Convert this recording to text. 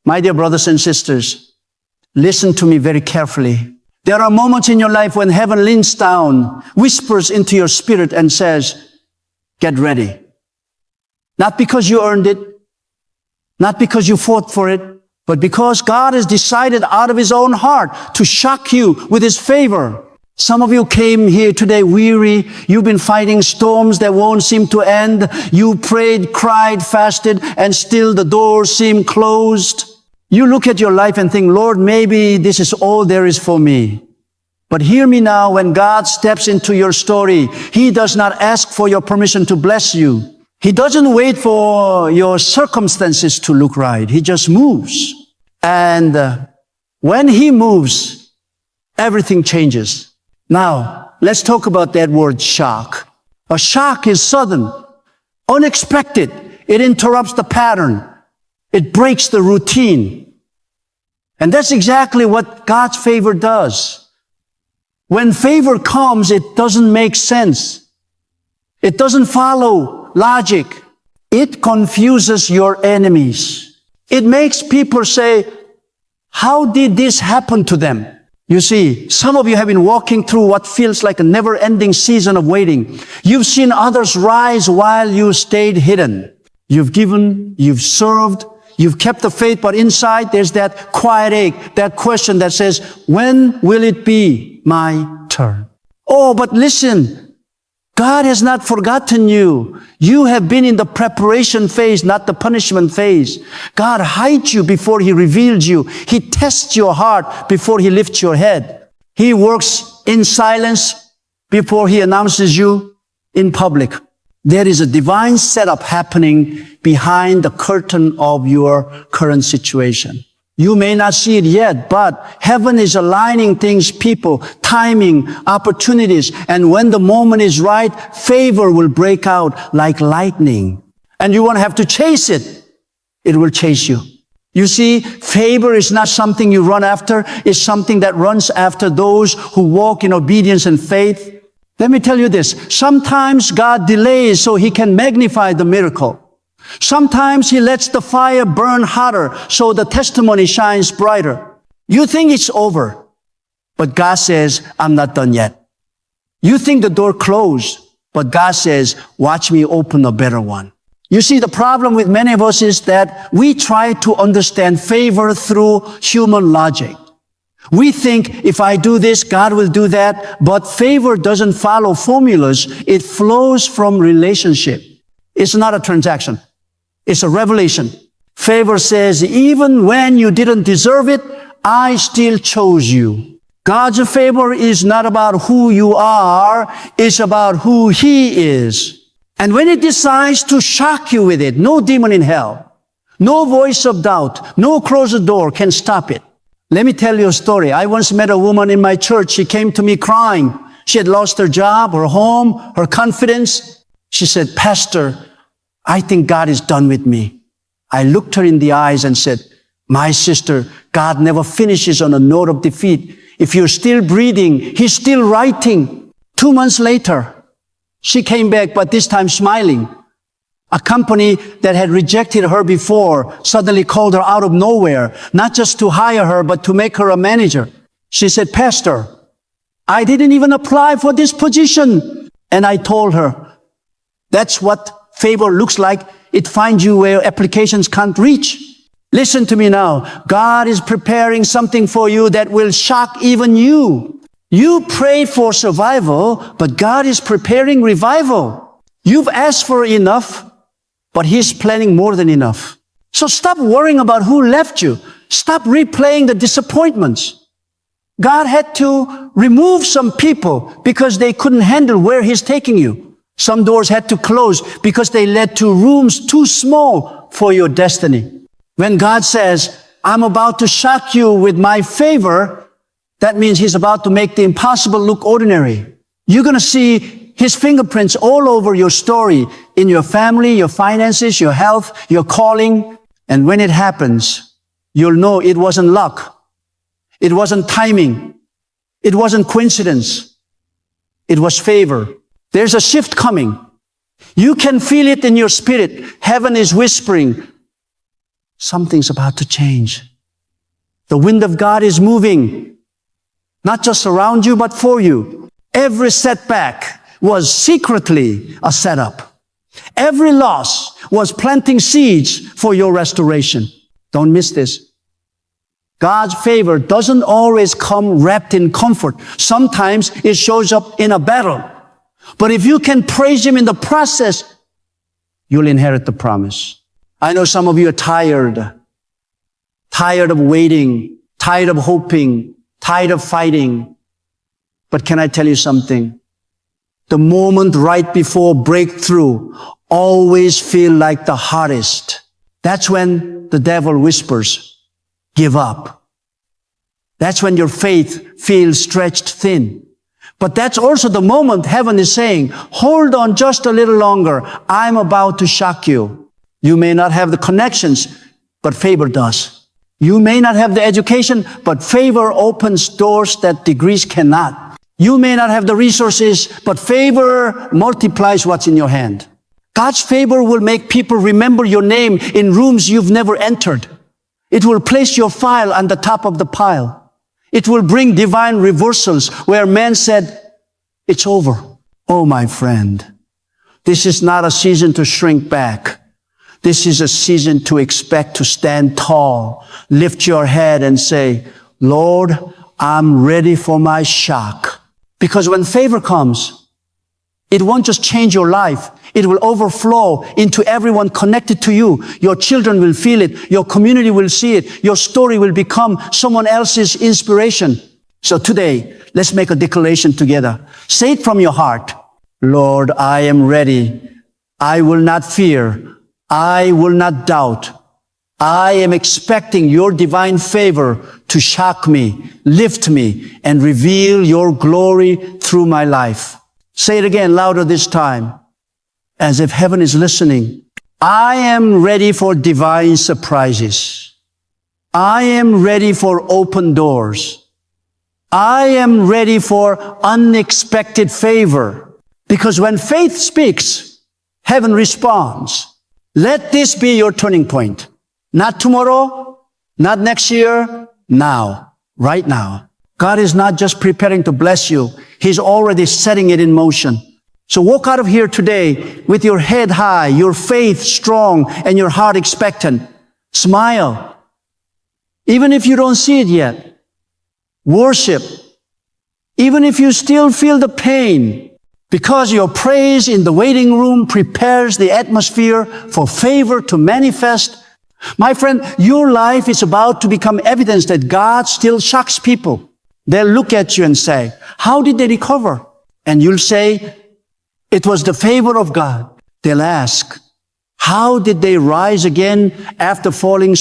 My dear brothers and sisters, listen to me very carefully. There are moments in your life when heaven leans down, whispers into your spirit and says, get ready. Not because you earned it, not because you fought for it, but because God has decided out of His own heart to shock you with His favor. Some of you came here today weary. You've been fighting storms that won't seem to end. You prayed, cried, fasted, and still the doors seem closed. You look at your life and think, Lord, maybe this is all there is for me. But hear me now, when God steps into your story, He does not ask for your permission to bless you. He doesn't wait for your circumstances to look right. He just moves. And when He moves, everything changes. Now, let's talk about that word shock. A shock is sudden, unexpected. It interrupts the pattern. It breaks the routine. And that's exactly what God's favor does. When favor comes, it doesn't make sense. It doesn't follow logic. It confuses your enemies. It makes people say, how did this happen to them? You see, some of you have been walking through what feels like a never-ending season of waiting. You've seen others rise while you stayed hidden. You've given, you've served, you've kept the faith, but inside there's that quiet ache, that question that says, when will it be my turn? Oh, but listen, God has not forgotten you. You have been in the preparation phase, not the punishment phase. God hides you before He reveals you. He tests your heart before He lifts your head. He works in silence before He announces you in public. There is a divine setup happening behind the curtain of your current situation. You may not see it yet, but heaven is aligning things, people, timing, opportunities. And when the moment is right, favor will break out like lightning. And you won't have to chase it. It will chase you. You see, favor is not something you run after. It's something that runs after those who walk in obedience and faith. Let me tell you this. Sometimes God delays so He can magnify the miracle. Sometimes He lets the fire burn hotter so the testimony shines brighter. You think it's over, but God says, I'm not done yet. You think the door closed, but God says, watch me open a better one. You see, the problem with many of us is that we try to understand favor through human logic. We think if I do this, God will do that, but favor doesn't follow formulas. It flows from relationship. It's not a transaction. It's a revelation. Favor says, even when you didn't deserve it, I still chose you. God's favor is not about who you are, it's about who He is. And when it decides to shock you with it, no demon in hell, no voice of doubt, no closed door can stop it. Let me tell you a story. I once met a woman in my church. She came to me crying. She had lost her job, her home, her confidence. She said, Pastor, I think God is done with me. I looked her in the eyes and said, my sister, God never finishes on a note of defeat. If you're still breathing, He's still writing. 2 months later, she came back, but this time smiling. A company that had rejected her before suddenly called her out of nowhere, not just to hire her, but to make her a manager. She said, Pastor, I didn't even apply for this position. And I told her, that's what favor looks like. It finds you where applications can't reach. Listen to me now. God is preparing something for you that will shock even you. You prayed for survival, but God is preparing revival. You've asked for enough, but He's planning more than enough. So stop worrying about who left you. Stop replaying the disappointments. God had to remove some people because they couldn't handle where He's taking you. Some doors had to close because they led to rooms too small for your destiny. When God says, I'm about to shock you with my favor, that means He's about to make the impossible look ordinary. You're going to see His fingerprints all over your story, in your family, your finances, your health, your calling. And when it happens, you'll know it wasn't luck. It wasn't timing. It wasn't coincidence. It was favor. There's a shift coming. You can feel it in your spirit. Heaven is whispering, Something's about to change. The wind of God is moving, not just around you, but for you. Every setback was secretly a setup. Every loss was planting seeds for your restoration. Don't miss this. God's favor doesn't always come wrapped in comfort. Sometimes it shows up in a battle. But if you can praise Him in the process, you'll inherit the promise. I know some of you are tired of waiting, tired of hoping, tired of fighting. But can I tell you something? The moment right before breakthrough always feel like the hardest. That's when the devil whispers, give up. That's when your faith feels stretched thin. But that's also the moment heaven is saying, hold on just a little longer. I'm about to shock you. You may not have the connections, but favor does. You may not have the education, but favor opens doors that degrees cannot. You may not have the resources, but favor multiplies what's in your hand. God's favor will make people remember your name in rooms you've never entered. It will place your file on the top of the pile. It will bring divine reversals where man said, it's over. Oh, my friend, this is not a season to shrink back. This is a season to expect to stand tall, lift your head and say, Lord, I'm ready for my shock. Because when favor comes, it won't just change your life. It will overflow into everyone connected to you. Your children will feel it. Your community will see it. Your story will become someone else's inspiration. So today, let's make a declaration together. Say it from your heart. Lord, I am ready. I will not fear. I will not doubt. I am expecting your divine favor to shock me, lift me, and reveal your glory through my life. Say it again, louder this time, as if heaven is listening. I am ready for divine surprises. I am ready for open doors. I am ready for unexpected favor. Because when faith speaks, heaven responds. Let this be your turning point. Not tomorrow, not next year, now, right now. God is not just preparing to bless you. He's already setting it in motion. So walk out of here today with your head high, your faith strong, and your heart expectant. Smile. Even if you don't see it yet. Worship. Even if you still feel the pain. Because your praise in the waiting room prepares the atmosphere for favor to manifest. My friend, your life is about to become evidence that God still shocks people. They'll look at you and say, how did they recover? And you'll say, it was the favor of God. They'll ask, how did they rise again after falling